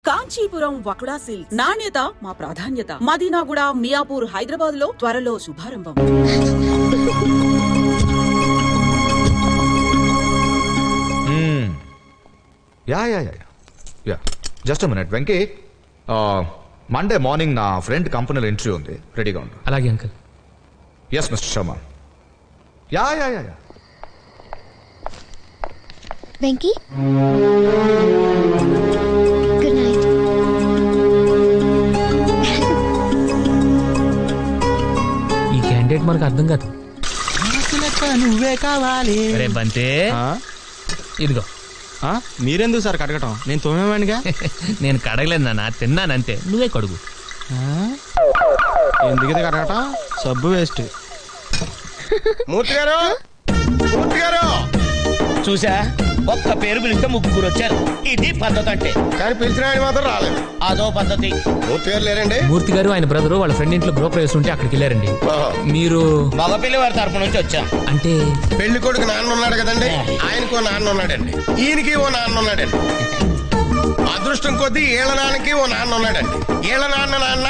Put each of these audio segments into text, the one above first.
Kanchipuram వకుడా silks నాణ్యత మా ప్రాధాన్యత. మదీనాగూడ, మియాపూర్, హైదరాబాద్ లో త్వరలో శుభారంభం. Just minute Venky, Monday morning నా ఫ్రెండ్ కంపెనీలో ఇంటర్వ్యూ ఉంది, రెడీగా ఉండు. అలాగే uncle. Yes mister Sharma. Yeah Venky, good night. ఈ క్యాండిడేట్ మనకు అర్థం కాదు. నువ్వే కావాలి. అరే బంతే, ఇదిగో. మీరెందుకు సార్ కడగటం? నేను తోమేవాడిగా. నేను కడగలేదు నాన్న, తిన్నానంతే. నువ్వే కడుగు. ఎందుకు ఇది కడగటం? సబ్బు వేస్ట్. మూర్తి గారు, మూర్తి గారు చూసా, ఒక్క పేరు పిలిస్తే ముగ్గురు వచ్చారు. ఇది పద్ధతి అంటే. కానీ పిలిచిన ఆయన మాత్రం రాలేదు. అదో పద్ధతి. మూర్తి గారు లేరండి? మూర్తి గారు ఆయన బ్రదరు వాళ్ళ ఫ్రెండ్ ఇంట్లో గృహప్రవేశం ఉంటే అక్కడికి వెళ్ళారండి. మీరు? మగ పిల్లి వారి తరపు నుంచి వచ్చాం. అంటే పెళ్లి కొడుకు నాన్న ఉన్నాడు కదండి, ఆయనకు ఓ నాన్న ఉన్నాడండి, ఈయనకి ఓ నాన్న ఉన్నాడండి. అదృష్టం కొద్దీ ఏళ్ల నాన్నకి ఓ నాన్న ఉన్నాడండి. ఏళ్ల నాన్న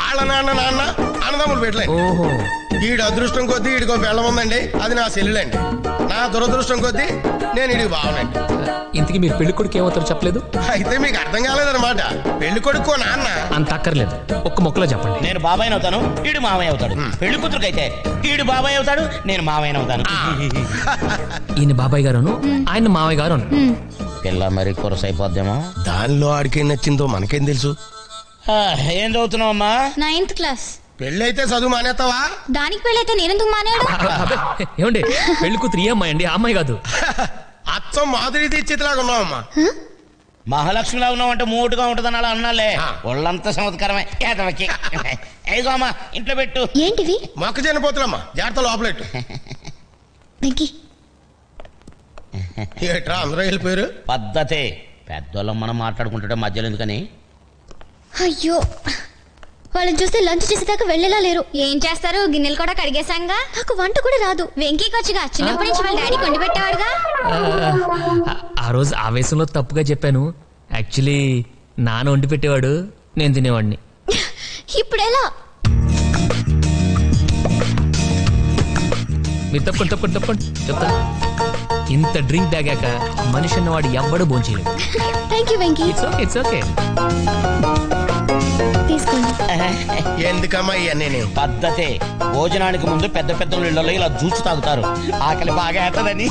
ఆళ్ళ నాన్న అన్నదమ్ములు పెట్టలేదు. ఓహో. ఈడు అదృష్టం కొద్దీ ఈడికో బెల్లం ఉందండి, అది నా సెల్లులండి. నా దురదృష్టం కొద్దీ నేను ఈడికి బావనండి. ఇంతకీ మీరు పెళ్లి కొడుకు ఏమవుతారో చెప్పలేదు? అయితే మీకు అర్థం కాలేదన్నమాట. పెళ్లి కొడుకు నాన్న అంత అక్కర్లేదు, ఒక్క మొక్కలో చెప్పండి. నేను బాబాయ్ అవుతాను, ఈడు మామయ్య అవుతాడు. పెళ్లి కూతురుకైతే ఈడు బాబాయ్ అవుతాడు, నేను మామయ్య అవుతాను. ఈయన బాబాయ్ గారు, ఆయన మావయ్య గారు. పిల్ల మరి కొరసైపోద్దేమో. దానిలో ఆడికేం నచ్చిందో మనకేం తెలుసు. ఏం చదువుతున్నావు అమ్మా? 9th class. పెళ్ళైతే చదువు మానేస్తావా? దానికి పెళ్ళైతే నేనెందుకు మానేడు? ఏమండి, పెళ్లి కూతురు ఈ అమ్మాయి అండి, ఆ అమ్మాయి కాదు. అచ్చం మాధురి దీక్షితులాగా ఉన్నావమ్మా. మహాలక్ష్మిలా ఉన్నావు అంటే మూటుగా ఉంటదని అలా అన్నాలే. ఒళ్ళంతా చమత్కారమే. ఏగో అమ్మా, ఇంట్లో పెట్టు. ఏంటివి? మొక్కజొన్న పోతులమ్మా, జాగ్రత్త లోపలెట్టు. వెంకీ, ఏట్రా అందరూ వెళ్ళిపోయారు? పద్ధతే. పెద్దోళ్ళం మనం మాట్లాడుకుంటుంటే మధ్యలో ఎందుకని. అయ్యో, వాళ్ళని చూస్తే లంచ్ చేసేదాకా వెళ్ళేలా లేరు. ఏం చేస్తారు, గిన్నెలు కూడా కడిగేశాంగా. నాకు వంట కూడా రాదు. వెంకీకి వచ్చిగా, చిన్నప్పటి నుంచి వాళ్ళ డాడీ కొండి పెట్టేవాడుగా. ఆ రోజు ఆవేశంలో తప్పుగా చెప్పాను. యాక్చువల్లీ నాన్న వండి పెట్టేవాడు, నేను తినేవాడిని. ఇప్పుడు ఎలా? మీరు తప్పండి చెప్తా. ఇంత డ్రింక్ తాగాక మనిషి అన్నవాడు ఎవ్వడు భోంచేయలేదు. Thank you Venky. It's okay. తీసుకోండి. ఎందుకమ్మా ఇవన్నీ? పద్ధతే. భోజనానికి ముందు పెద్ద పెద్ద ఇళ్లలో ఇలా జ్యూస్ తాగుతారు, ఆకలి బాగా అవుతుందని.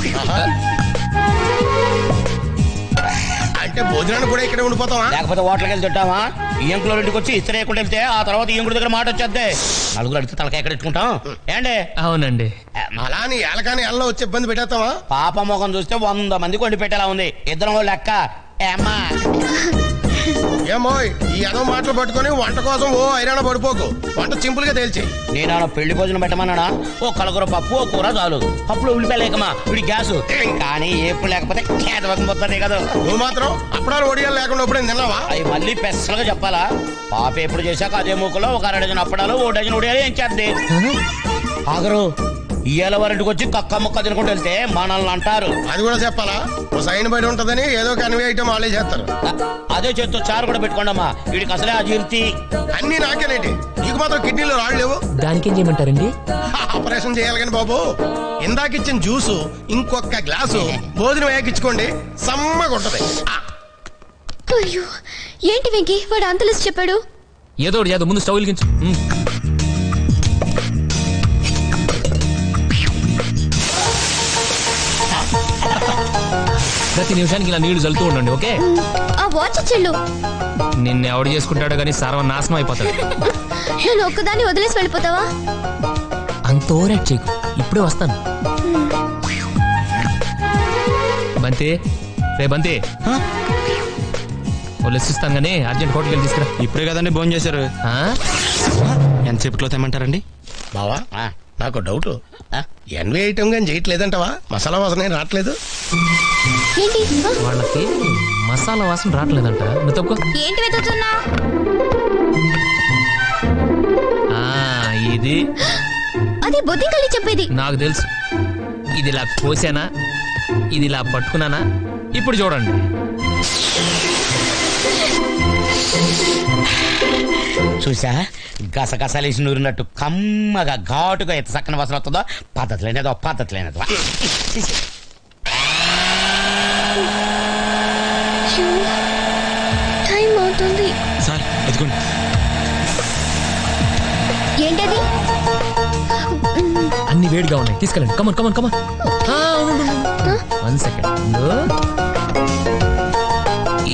అంటే భోజనాన్ని కూడా ఇక్కడ ఉండిపోతావా? లేకపోతే హోటల్కి వెళ్ళి తింటావా? ఈయంకులో ఇంటికి వచ్చి ఇస్త్రీ వేయకుండా వెళ్తే ఆ తర్వాత ఈయంకుడి దగ్గర మాట వచ్చేద్దే. నలుగురు అడిగితే తలకాయ ఎక్కడ ఇట్టుకుంటాం ఏండి? అవునండి. అలా అని ఏలకాని ఎల్లో వచ్చి ఇబ్బంది పెట్టేస్తావా? పాప ముఖం చూస్తే 100 మందికి వండి పెట్టేలా ఉంది. ఇద్దరం లెక్క. ఏమ్మా ఏమో ఈ ఏదో మాటలు పట్టుకొని వంట కోసం ఓ ఐరాణ పడిపోకు. వంట సింపుల్ గా తేల్చి. నేను పెళ్లి భోజనం పెట్టమన్నానా? ఓ కలగూర పప్పు, ఓ కూర చాలు. పప్పులో ఉల్లిపాయలేకమా, వీడి గ్యాస్. కానీ ఎప్పుడు లేకపోతే పోతుంది కదా. నువ్వు మాత్రం అప్పుడాలు ఒడియాలు లేకుండా ఎప్పుడు తిన్నావా? అవి మళ్ళీ పెసలుగా చెప్పాలా? పాప ఎప్పుడు చేశాక అదే మూకలో ఒక 1 డజన్ అప్పడాలు, 1 డజన్ ఒడియాలు ఏం చేద్ది. ఆగరు ఇయ్యాల వారింటికి వచ్చి కక్క ముక్క తినుకుంటూ వెళ్తే మనల్ని అంటారు. అది కూడా చెప్పాలా? ఓ సైన్ బయట ఉంటదని ఏదో కన్వే ఐటమ్ వాళ్ళే చేస్తారు. అదే చేస్తూ చారు కూడా పెట్టుకోండమ్మా, వీడికి అసలే అజీర్తి. అన్ని నాకేనేటి, నీకు మాత్రం కిడ్నీలో రాళ్ళు లేవు. దానికి ఏం చేయమంటారండి? ఆపరేషన్ చేయాలి కానీ బాబు. ఇందాకిచ్చిన జ్యూసు ఇంకొక గ్లాసు భోజనం వేయకిచ్చుకోండి, సమ్మగా ఉంటది. అయ్యో, ఏంటి వెంకీ వాడు అంతలిసి చెప్పాడు? ఏదో ముందు స్టవ్ వెలిగించు. ప్రతి నిమిషానికి ఇలా నీళ్లు చల్లుతూ ఉండండి, ఓకే? ఆ వాచ్ చెల్లు నిన్ను ఎవడు చేసుకుంటాడో కానీ సర్వనాశనం అయిపోతాడు. నేను ఒక్కదాన్ని వదిలేసి వెళ్ళిపోతావా? అంత ఓవరాక్ట్ చేయకు, ఇప్పుడే వస్తాను. బంతి, రే బంతి, లెసిస్తాను కానీ అర్జెంట్ హోటల్కి వెళ్ళి తీసుకురా. ఇప్పుడే కదండి భోజనం చేశారు. ఎంతసేపట్లో తెమ్మంటారండి? బావా నాకు డౌట్, ఎన్వి ఐటమ్ కానీ చేయట్లేదంటవా? మసాలా వాసన ఏం రావట్లేదు. ఏంటి వాళ్ళకి మసాలా వాసన రావట్లేదంట. నువ్వు తప్పుకో. ఏంటి వెతుకుతున్నా? ఇది అది బొద్దింకల్లి చెప్పేది. నాకు తెలుసు. ఇది ఇలా కోసానా, ఇది ఇలా పట్టుకున్నానా, ఇప్పుడు చూడండి. చూసా గసగసాలేసి నూరినట్టు కమ్మగా ఘాటుగా ఎంత చక్కని వాసన వస్తుందో. పద్ధతి లేనిదో టైం అవుతుంది. సార్ ఎదుగుండి. ఏంటది? అన్ని వేడిగా ఉన్నాయి, తీసుకెళ్ళండి. Come on come on come on. 1 సెకండ్.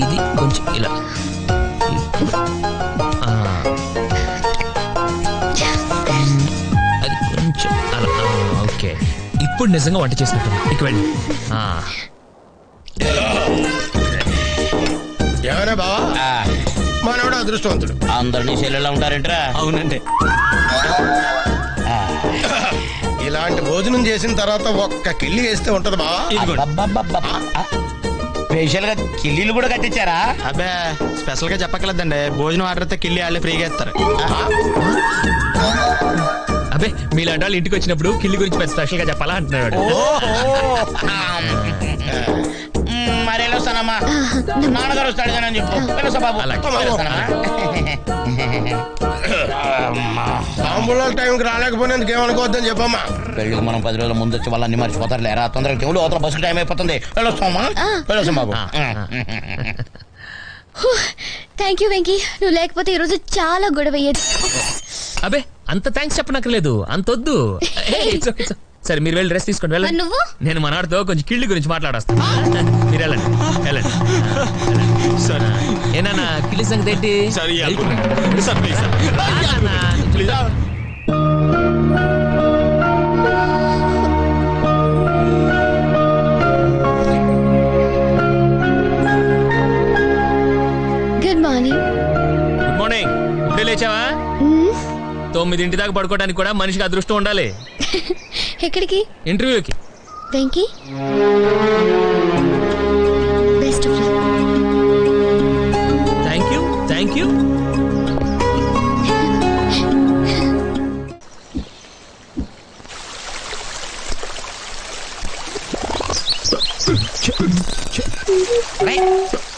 ఇది కొంచెం ఇలా. అది కొంచెం అలా. ఓకే, ఇప్పుడు నిజంగా వంట చేసినట్టు. ఇక వెళ్ళి. ఏమైనా బావా, మనోడు అదృష్టవంతుడు. అందరినీ చెల్లెలా ఉంటారేంట్రా? అవునండి. ఇలాంటి భోజనం చేసిన తర్వాత ఒక్క కిళ్ళి వేస్తే ఉంటది బావా. స్పెషల్ గా కిల్లీలు కూడా కట్టించారా? అబ్బే స్పెషల్ గా చెప్పక్కర్లేదండి, భోజనం ఆర్డర్ అయితే కిల్లి వాళ్ళే ఫ్రీగా ఇస్తారు. అబ్బే మీలాంటి వాళ్ళు ఇంటికి వచ్చినప్పుడు కిల్లి గురించి స్పెషల్ గా చెప్పాలా అంటున్నాడు. మరి వెళ్ళొస్తానమ్మా, నాన్నగారు వస్తాడు చెప్పు. వెళ్ళొస్తా బాబు. తాంబూలాల టైంకి రాలేకపోయినందుకు ఏమనుకోవద్దని చెప్పమ్మా. పెళ్ళికి మనం 10 రోజుల ముందు వచ్చి వాళ్ళన్ని మర్చిపోతారు లేరా? తొందరగా చెవులు అవతల బస్సు టైం అయిపోతుంది. వెళ్ళొస్తామా? వెళ్ళొస్తాం బాబు. థ్యాంక్ యూ వెంకీ, నువ్వు లేకపోతే ఈరోజు చాలా గొడవ అయ్యేది. అబ్బే అంత థ్యాంక్స్ చెప్పనక్కర్లేదు, అంతొద్దు. సరే మీరు వెళ్ళి రెస్ట్ తీసుకోండి, వెళ్ళండి. నువ్వు? నేను మనవాడితో కొంచెం కిళ్ళి గురించి మాట్లాడొస్తాను. మీరు వెళ్ళండి వెళ్ళండి. ఏనా కిళ్ళి సంగతి ఏంటి? Good morning. Good morning. ఇప్పుడే లేచావా? 9 దాకా పడుకోవడానికి కూడా మనిషికి అదృష్టం ఉండాలి. ఎక్కడికి? ఇంటర్వ్యూకి. Venky best of luck. Thank you thank you.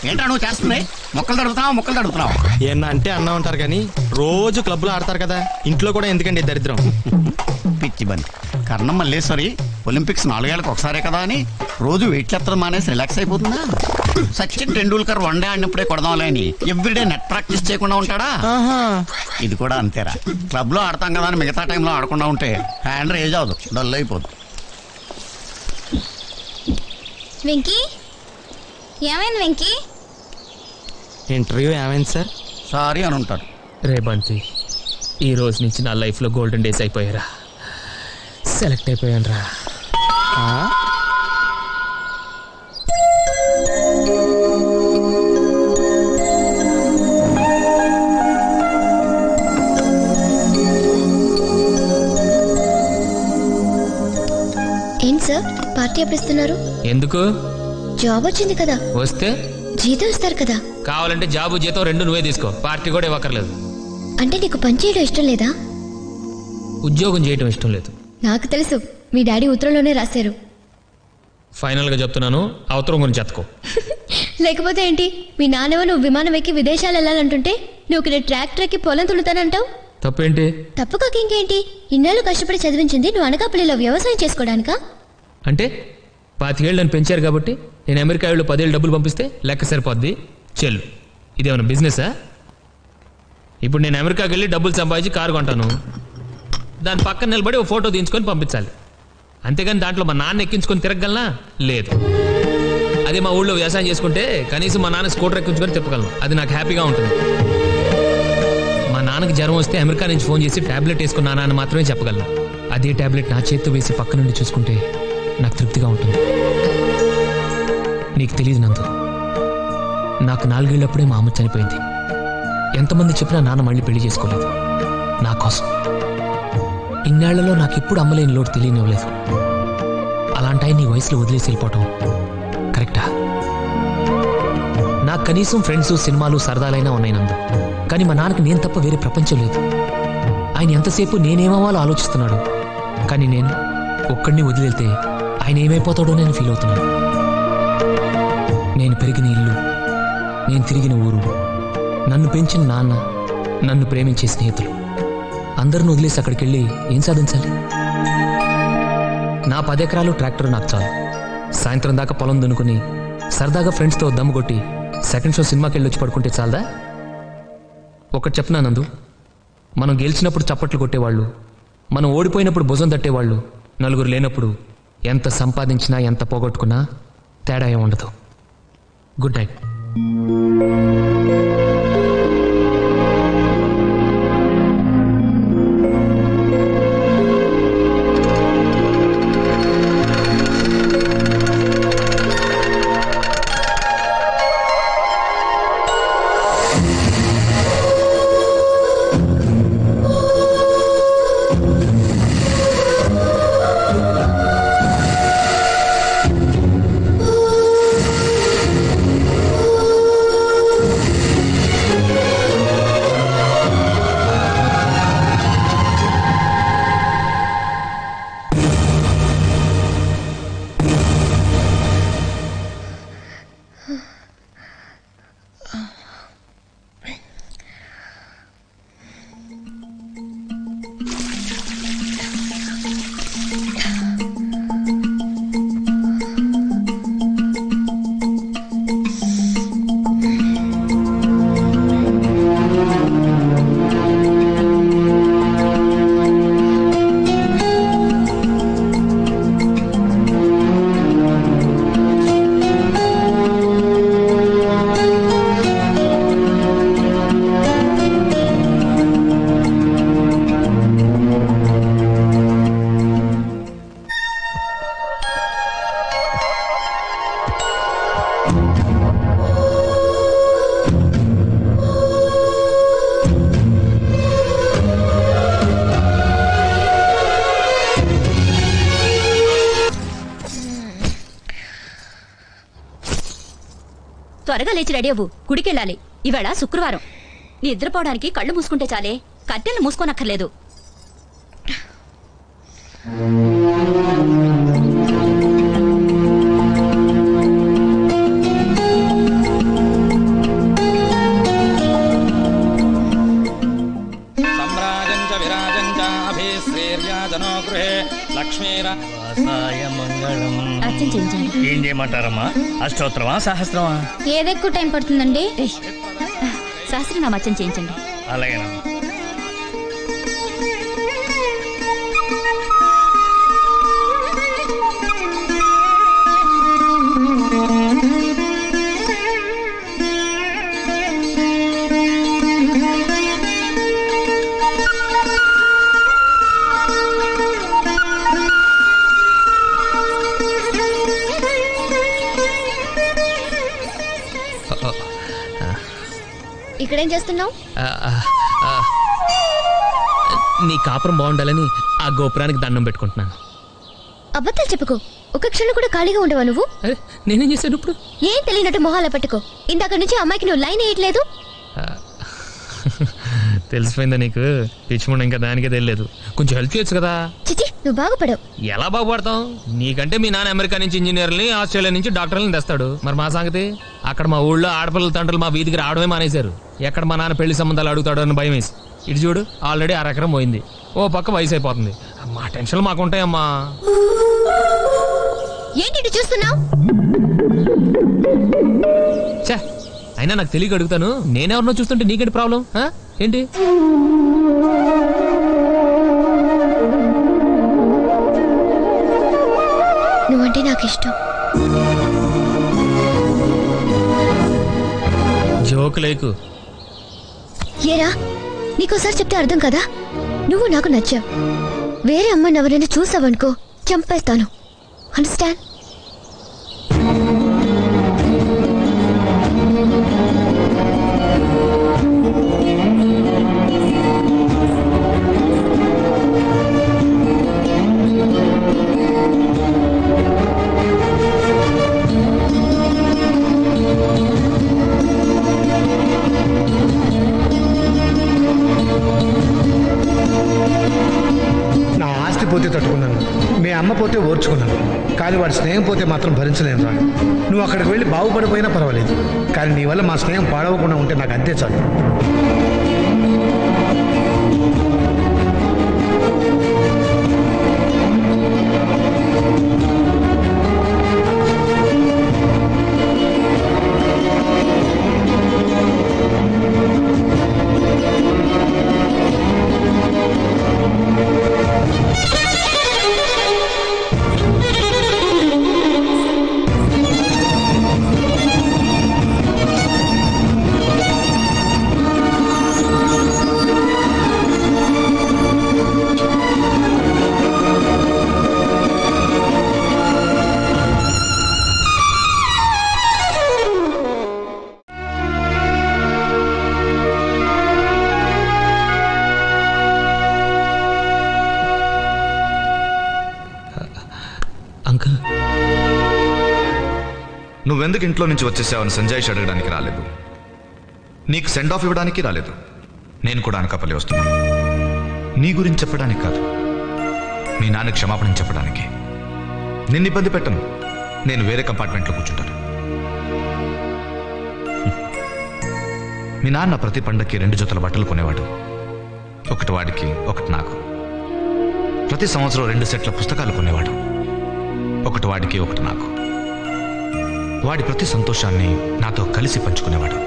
ఏంట్రా నువ్వు చేస్తుంది? మొక్కలు తడుపుతున్నావు. ఏమన్నా అంటే అన్నా ఉంటారు కానీ రోజు క్లబ్ లో ఆడతారు కదా, ఇంట్లో కూడా ఎందుకండి దరిద్రం? పిచ్చి బండి కర్ణం మల్లేశ్వరి ఒలింపిక్స్ 4 ఏళ్ళకి ఒకసారే కదా అని రోజు వెయిట్ ఎత్తడం మానేసి రిలాక్స్ అయిపోతుందా? సచిన్ టెండూల్కర్ 1 డే ఆడినప్పుడే కొడదాంలే అని ఎవ్రీడే నెట్ ప్రాక్టీస్ చేయకుండా ఉంటాడా? ఇది కూడా అంతేరా. క్లబ్ లో ఆడతాం కదా అని మిగతా టైంలో ఆడకుండా ఉంటే హ్యాండ్ రేజ్ అవదు, డల్ అయిపోదు. వెంకీ ఏమైంది? వెంకీ ఇంటర్వ్యూ ఏమైంది సార్? సారీ అని ఉంటాడు. రే బంతి, ఈ రోజు నుంచి నా లైఫ్ లో గోల్డెన్ డేస్ అయిపోయారా. సెలెక్ట్ అయిపోయాను రా. ఏంటి సార్ పార్టీ ఎప్పుడు ఇస్తున్నారు? ఎందుకు? జాబ్ వచ్చింది కదా. వస్తే జీతం ఇస్తారు కదా. కావాలంటే జాబు జీతం 2 నువ్వే తీసుకో, పార్టీ కూడా ఇవ్వక్కర్లేదు. అంటే నీకు పని చేయడం ఇష్టం లేదా? ఉద్యోగం చేయడం ఇష్టం లేదు. నాకు తెలుసు, మీ డాడీ ఉత్తరంలోనే రాశారు. ఫైనల్ గా చెప్తున్నాను, ఆ ఉత్తరం గురించి ఎత్తుకో. లేకపోతే ఏంటి, మీ నాన్నవ నువ్వు విమానం ఎక్కి విదేశాలు వెళ్ళాలంటుంటే నువ్వు ఇక్కడ ట్రాక్టర్ ఎక్కి పొలం తులుతానంటావు. తప్పేంటి? తప్పు కాక ఇంకేంటి? ఇన్నాళ్ళు కష్టపడి చదివించింది నువ్వు అనకాపల్లిలో వ్యవసాయం చేసుకోవడానికా? అంటే 25 ఏళ్ళు నన్ను పెంచారు కాబట్టి నేను అమెరికా ఏళ్ళు 10 ఏళ్ళు డబ్బులు పంపిస్తే లెక్క సరిపోద్ది చెల్లు. ఇదేమన్నా బిజినెసా? ఇప్పుడు నేను అమెరికాకి వెళ్ళి డబ్బులు సంపాదించి కారు కొంటాను, దాని పక్కన నిలబడి ఒక ఫోటో తీయించుకొని పంపించాలి. అంతేగాని దాంట్లో మా నాన్న ఎక్కించుకొని తిరగలనా? లేదు. అదే మా ఊళ్ళో వ్యవసాయం చేసుకుంటే కనీసం మా నాన్న స్కూటర్ ఎక్కించుకొని తిప్పగలను, అది నాకు హ్యాపీగా ఉంటుంది. మా నాన్నకి జ్వరం వస్తే అమెరికా నుంచి ఫోన్ చేసి టాబ్లెట్ వేసుకున్నానా అని మాత్రమే చెప్పగలను. అదే టాబ్లెట్ నా చేతితో వేసి పక్క నుండి చూసుకుంటే నాకు తృప్తిగా ఉంటుంది. నీకు తెలియదు నందు, నాకు 4 ఏళ్ళప్పుడే మా అమ్మ చనిపోయింది. ఎంతమంది చెప్పినా నాన్న మళ్ళీ పెళ్లి చేసుకోలేదు నా కోసం. ఇన్నేళ్లలో నాకు ఎప్పుడు అమ్మలేని లోటు తెలియనివ్వలేదు. అలాంటి నీ వయసులో వదిలేసి వెళ్ళిపోవటం కరెక్టా? నాకు కనీసం ఫ్రెండ్స్, సినిమాలు, సరదాలైనా ఉన్నాయి నందు. కానీ మా నాన్నకి నేను తప్ప వేరే ప్రపంచం లేదు. ఆయన ఎంతసేపు నేనేమవ్వాలో ఆలోచిస్తున్నాడు. కానీ నేను ఒక్కడిని వదిలేళ్తే ఆయన ఏమైపోతాడో నేను ఫీల్ అవుతున్నాను. నేను పెరిగిన ఇల్లు, నేను తిరిగిన ఊరు, నన్ను పెంచిన నాన్న, నన్ను ప్రేమించే స్నేహితులు అందరిని వదిలేసి అక్కడికి వెళ్ళి ఏం సాధించాలి? నా 10 ఎకరాలు ట్రాక్టర్ నాకు చాలు. సాయంత్రం దాకా పొలం దున్నుకుని సరదాగా ఫ్రెండ్స్తో దమ్ము కొట్టి సెకండ్ షో సినిమాకి వెళ్ళి వచ్చి పడుకుంటే చాలదా? ఒకటి చెప్పనా నందు, మనం గెలిచినప్పుడు చప్పట్లు కొట్టేవాళ్ళు, మనం ఓడిపోయినప్పుడు భుజం తట్టేవాళ్ళు నలుగురు లేనప్పుడు ఎంత సంపాదించినా ఎంత పోగొట్టుకున్నా తేడా ఏం ఉండదు. Good night. త్వరగా లేచి రెడీ అవ్వు, గుడికెళ్ళాలి. ఇవాళ శుక్రవారం. నిద్రపోవడానికి కళ్ళు మూసుకుంటే చాలే, కట్టెలు మూసుకోనక్కర్లేదు. ఏం చేయమంటారమ్మా? అష్టోత్తరమా సహస్రమా? ఏదెక్కువ టైం పడుతుందండి? సహస్రనామ అర్చన చేయించండి. అలాగేనమ్మా. ఇక్కడేం చేస్తున్నావు? నీ కాపురం బాగుండాలని ఆ గోపురానికి దండం పెట్టుకుంటున్నాను. అబద్ధాలు చెప్పుకో. ఒక క్షణం కూడా ఖాళీగా ఉండవా నువ్వు? నేనేం చేశాను ఇప్పుడు? ఏం తెలియనట్టు మొహాల పెట్టుకో. ఇందాక నుంచి అమ్మాయికి నువ్వు లైన్ వేయట్లేదు. తెలిసిపోయిందా నీకు? పిచ్చిముండ ఇంకా దానికే తెలియలేదు. కొంచెం హెల్ప్ చేయొచ్చు కదా. చిచి, నువ్వు బాగుపడవు. ఎలా బాగుపడతాం? నీకంటే మీ నాన్న అమెరికా నుంచి ఇంజనీర్ని, ఆస్ట్రేలియా నుంచి డాక్టర్లని తెస్తాడు. మరి మా సంగతి? అక్కడ మా ఊళ్ళో ఆడపిల్లల తండ్రులు మా వీధికి రావడమే మానేశారు. ఎక్కడ మా నాన్న పెళ్లి సంబంధాలు అడుగుతాడు అని భయం వేసి. ఇటు చూడు, ఆల్రెడీ 1/2 ఎకరం పోయింది. ఓ పక్క వయసు అయిపోతుంది. మా టెన్షన్లు మాకుంటాయమ్మా. ఏంటి చూస్తున్నావు? చా, అయినా నాకు తెలియక అడుగుతాను. నేనెవరినో చూస్తుంటే నీకేంటి ప్రాబ్లం? ఏంటి? నువ్వంటే నాకు ఇష్టం. జోక్ లేకు. ఏరా, నీకోసారి చెప్తే అర్థం కదా? నువ్వు నాకు నచ్చావు. వేరే అమ్మాయిని ఎవరైనా చూసావనుకో, చంపేస్తాను. అండర్స్టాండ్? నా ఆస్తి పోతే తట్టుకున్నాను, మీ అమ్మ పోతే ఓర్చుకున్నాను. కానీ వాడి స్నేహం పోతే మాత్రం భరించలేను రా. నువ్వు అక్కడికి వెళ్ళి బాగుపడిపోయినా పర్వాలేదు, కానీ నీ వల్ల మా స్నేహం పాడవకుండా ఉంటే నాకు అంతే చాలు. నువ్వెందుకు ఇంట్లో నుంచి వచ్చేసావని సంజయ్ అడగడానికి రాలేదు, నీకు సెండ్ ఆఫ్ ఇవ్వడానికి రాలేదు. నేను కూడా అనకాపల్లి వస్తున్నాను, నీ గురించి చెప్పడానికి కాదు, మీ నాన్న క్షమాపణ చెప్పడానికి. నిన్ను ఇబ్బంది పెట్టను, నేను వేరే కంపార్ట్మెంట్లో కూర్చుంటాను. మీ నాన్న ప్రతి పండక్కి 2 జతల బట్టలు కొనేవాడు, ఒకటి వాడికి ఒకటి నాకు. ప్రతి సంవత్సరం 2 సెట్ల పుస్తకాలు కొనేవాడు, ఒకటి వాడికి ఒకటి నాకు. వాడి ప్రతి సంతోషాన్ని నాతో కలిసి పంచుకునేవాడు,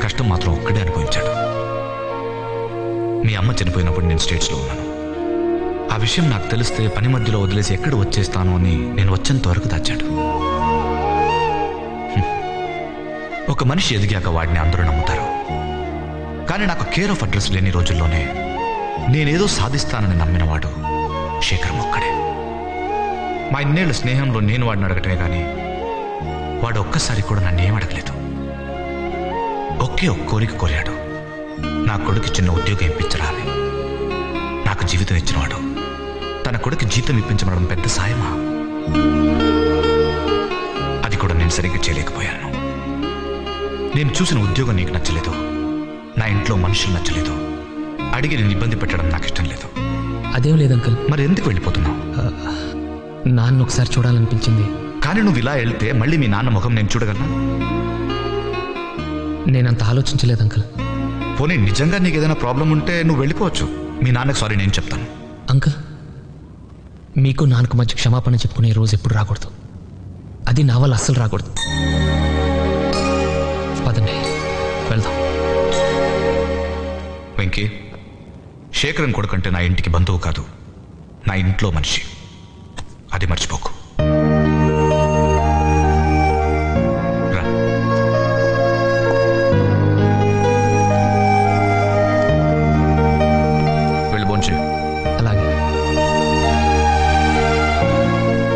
కష్టం మాత్రం ఒక్కడే అనుభవించాడు. మీ అమ్మ చనిపోయినప్పుడు నేను స్టేట్స్లో ఉన్నాను. ఆ విషయం నాకు తెలిస్తే పని మధ్యలో వదిలేసి ఎక్కడ వచ్చేస్తాను అని నేను వచ్చేంత వరకు దాచాడు. ఒక మనిషి ఎదిగాక వాడిని అందరూ నమ్ముతారు, కానీ నాకు కేర్ ఆఫ్ అడ్రస్ లేని రోజుల్లోనే నేనేదో సాధిస్తానని నమ్మినవాడు శేఖరం ఒక్కడే. మా ఇన్నేళ్ల స్నేహంలో నేను వాడిని అడగటమే కానీ వాడు ఒక్కసారి కూడా నన్ను ఏం అడగలేదు. ఒకే ఒక్క కోరిక కోరాడు, నా కొడుకు చిన్న ఉద్యోగం ఇప్పించరా అని. నాకు జీవితం ఇచ్చినవాడు తన కొడుకు జీతం ఇప్పించమనడం పెద్ద సాయమా? అది కూడా నేను సరిగ్గా చేయలేకపోయాను. నేను చూసిన ఉద్యోగం నీకు నచ్చలేదు, నా ఇంట్లో మనుషులు నచ్చలేదు, అడిగి నేను ఇబ్బంది పెట్టడం నాకు ఇష్టం లేదు. అదేం లేదు అంకుల్. మరి ఎందుకు వెళ్ళిపోతున్నావు? నాన్న ఒకసారి చూడాలనిపించింది. కానీ నువ్వు ఇలా వెళ్తే మళ్ళీ మీ నాన్న ముఖం నేను చూడగలనా? నేనంత ఆలోచించలేదు అంకుల్. పోనీ నిజంగా నీకు ఏదైనా ప్రాబ్లం ఉంటే నువ్వు వెళ్ళిపోవచ్చు, మీ నాన్నకు సారీ నేను చెప్తాను. అంకుల్, మీకు నాన్నకు మధ్య క్షమాపణ చెప్పుకునే రోజు ఎప్పుడు రాకూడదు, అది నా వల్ల అస్సలు రాకూడదు. పదండి వెళ్దాం. వెంకీ, శేఖరన్ కొడుకంటే నా ఇంటికి బంధువు కాదు, నా ఇంట్లో మనిషి, అది మర్చిపోకు. అలాగే.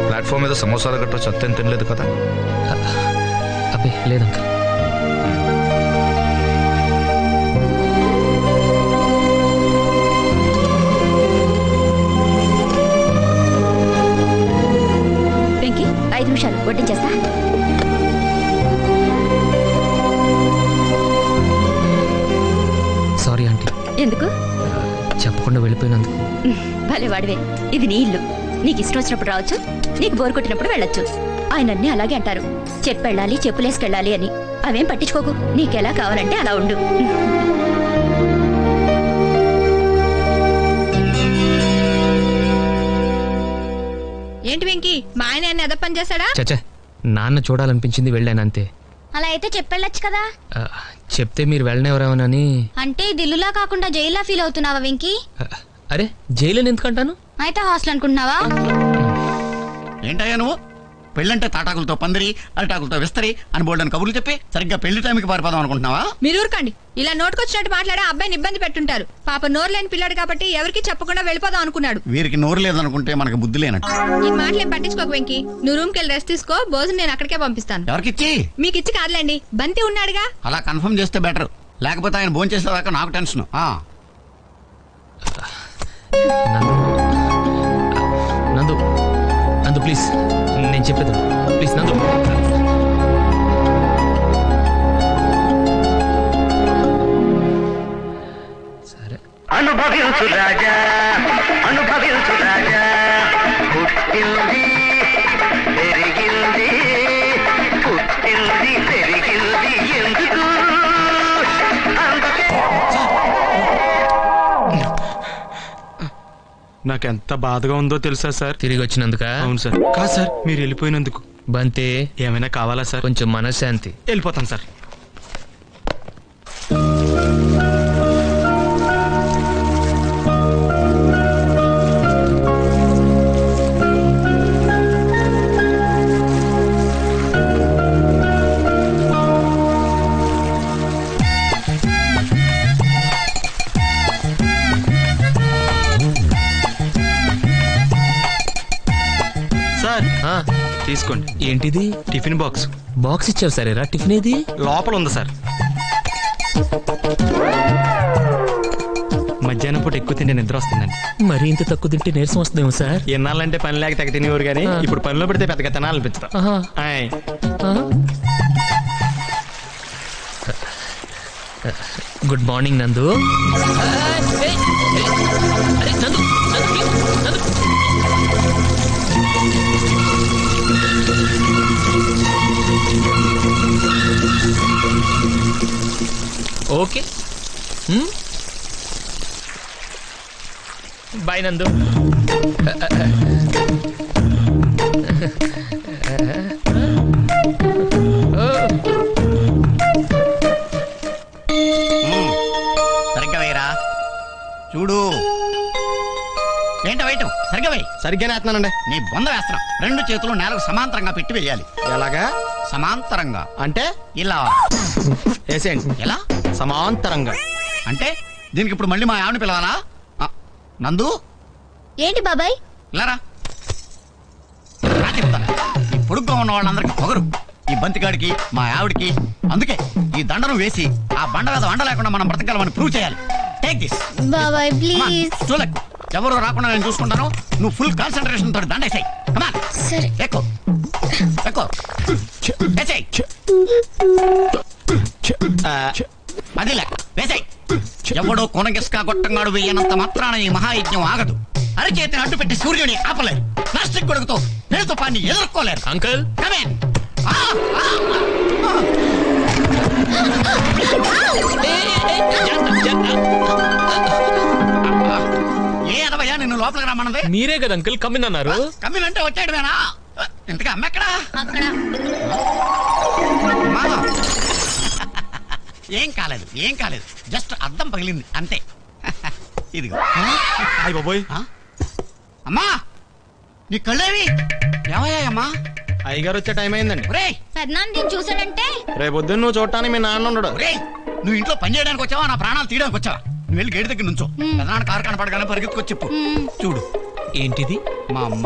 ప్లాట్ఫామ్ మీద సమోసాలు గట్రా సత్యం తినలేదు కదా? అబ్బే లేదంక. వెంకీ 5 నిమిషాలు వడ్డించేస్తా. Sorry aunty. ఎందుకు? చెప్పకుండా వెళ్ళిపోయినందుకు. భలే వాడివే, ఇది నీ ఇల్లు, నీకు ఇష్టం వచ్చినప్పుడు రావచ్చు, నీకు బోరు కొట్టినప్పుడు వెళ్ళొచ్చు. ఆయన అన్నీ అలాగే అంటారు, చెప్పెళ్ళాలి చెప్పులేసుకెళ్ళాలి అని. అవేం పట్టించుకోకు, నీకెలా కావాలంటే అలా ఉండు. ఏంటి వెంకీ, మా ఆయన ఎద పని చేశాడా? చచ్చా, నాన్న చూడాలనిపించింది వెళ్ళాను అంతే. అలా అయితే చెప్పెళ్ళొచ్చు కదా. చెప్తే మీరు వెళ్ళనివరేమోనని. అంటే దిల్లులా కాకుండా జైల్లా ఫీల్ అవుతున్నావా వెంకీ? అరే జైలు ఎందుకంటాను? అయితే హాస్టల్ అనుకుంటున్నావా? ఏంటయ్యా నువ్వు? పెళ్ళంటే తాటాకులతో పందిరి, అరిటాకులతో విస్తరి అని బోల్డని కబుర్లు చెప్పి సరిగ్గా పెళ్లి టైంకి పారిపోదాం అనుకుంటున్నావా? మీరు ఊరుకోండి, ఇలా నోటుకొచ్చినట్టు మాట్లాడే అబ్బాయిని ఇబ్బంది పెట్టుంటారు. పాప నోరు లేని పిల్లాడు కాబట్టి ఎవరికి చెప్పకుండా వెళ్ళిపోదాం అనుకున్నాడు. వీరికి నోరు లేదనుకుంటే మనకు బుద్ధి లేనట్టు. ఈ మాటలేం పట్టించుకోక వెంకీ, నువ్వు రూమ్కి వెళ్ళి రెస్ట్ తీసుకో, భోజనం నేను అక్కడికే పంపిస్తాను. ఎవరికిచ్చి? మీకు ఇచ్చి కాదులేండి, బంతి ఉన్నాడుగా. అలా కన్ఫర్మ్ చేస్తే బెటర్, లేకపోతే ఆయన భోజనం చేసేదాకా నాకు టెన్షన్. నందు నందు ప్లీజ్, నేను చెప్పేది ప్లీజ్ నందు. సరే అనుభవించు రాజా, అనుభవించు రాజా, పుట్టింది పెరిగింది పుట్టింది పెరిగింది ఎందుకు నాకెంత బాధగా ఉందో తెలుసా సార్? తిరిగి వచ్చినందుక? అవును సార్. కాదు సార్, మీరు వెళ్ళిపోయినందుకు. బంతే ఏమైనా కావాలా సార్? కొంచెం మనశ్శాంతి. వెళ్ళిపోతాను సార్. తీసుకోండి. ఏంటిది? Tiffin box. బాక్స్ ఇచ్చావు సరేరా, టిఫిన్ ఏది? లోపల ఉంది సార్. మధ్యాహ్నం పూట ఎక్కువ తింటే నిద్ర వస్తుందండి. మరి ఇంత తక్కువ తింటే నీరసం వస్తుందేమో సార్. ఎన్నాళ్ళంటే పని లేక తెగ తినేవారు కానీ ఇప్పుడు పనిలో పెడితే పెద్దగా తినాలనిపించదు. గుడ్ మార్నింగ్ నందు. ఓకే బాయ్ నందు. సరిగ్గా వేయరా. చూడు ఏంటో వేయటం సరిగ్గా వేయి. సరిగ్గానే వేస్తున్నానండి. నీ బొంద వేస్తున్నాం. రెండు చేతులు నేలకు సమాంతరంగా పెట్టి వేయాలి. ఎలాగా? సమాంతరంగా అంటే ఇలా వేసేయండి. ఎలా? సమాంతరంగా అంటే దీనికి ఇప్పుడు మళ్ళీ మా ఆవిడని పిలవాలా? నందు ఏంటి బాబాయ్? ఇలారా. చెప్తాను, ఈ పొడుగ్గా ఉన్న వాళ్ళందరికీ పొగరు, ఈ బంతిగాడికి మా ఆవిడికి. అందుకే ఈ దండను వేసి ఆ బండ మీద వండ లేకుండా మనం బ్రతకగలమని ప్రూవ్ చేయాలి. టేక్ దిస్ బాబాయ్ ప్లీజ్. చూడకు, ఎవరు రాకుండా నేను చూసుకుంటాను. నువ్వు ఫుల్ కాన్సన్ట్రేషన్ తోటి దండేసాయి. సరే ఎక్కువ ఎక్కువ అది లెక్క వేసాయి. ఎవడో కొనగిస్కా గొట్టంగాడు వేయనంత మాత్రాన ఈ మహాయజ్ఞం ఆగదు. అరచేతిని అడ్డు పెట్టి సూర్యుని ఆపలేరు. ప్లాస్టిక్ గొడుగుతో నేరుతో పాన్ని ఎదుర్కోలేరు. Uncle come in. ఏ అదవయ్యా నిన్ను లోపలికి రమ్మన్నది? మీరే కదా అంకుల్ కమ్మినన్నారు. కమ్మినంటే వచ్చాడువేనా? ఇంతగా అమ్మెక్కడా? ఏం కాలేదు, ఏం కాలేదు. జస్ట్ అద్దం పగిలింది అంతే. ఇదిగో. అయ్య బాబోయ్. అమ్మా నీ కళ్ళేవి ఏమయ్యాయమ్మా? అయ్యగారు వచ్చే టైం అయిందండి. పెద్దనాన్న చూసాడంటే రేపొద్దున్న నువ్వు చూడటానికి మీ నాన్న ఉండడు. నువ్వు ఇంట్లో పని చేయడానికి వచ్చావా, నా ప్రాణాలు తీయడానికి వచ్చావా? నువ్వు వెళ్ళి గేటు దగ్గర నుంచో. పెద్దనాన్న కారు కనపడగానే పరిగెత్తుకొచ్చి చెప్పు. చూడు ఏంటిది? మా అమ్మ.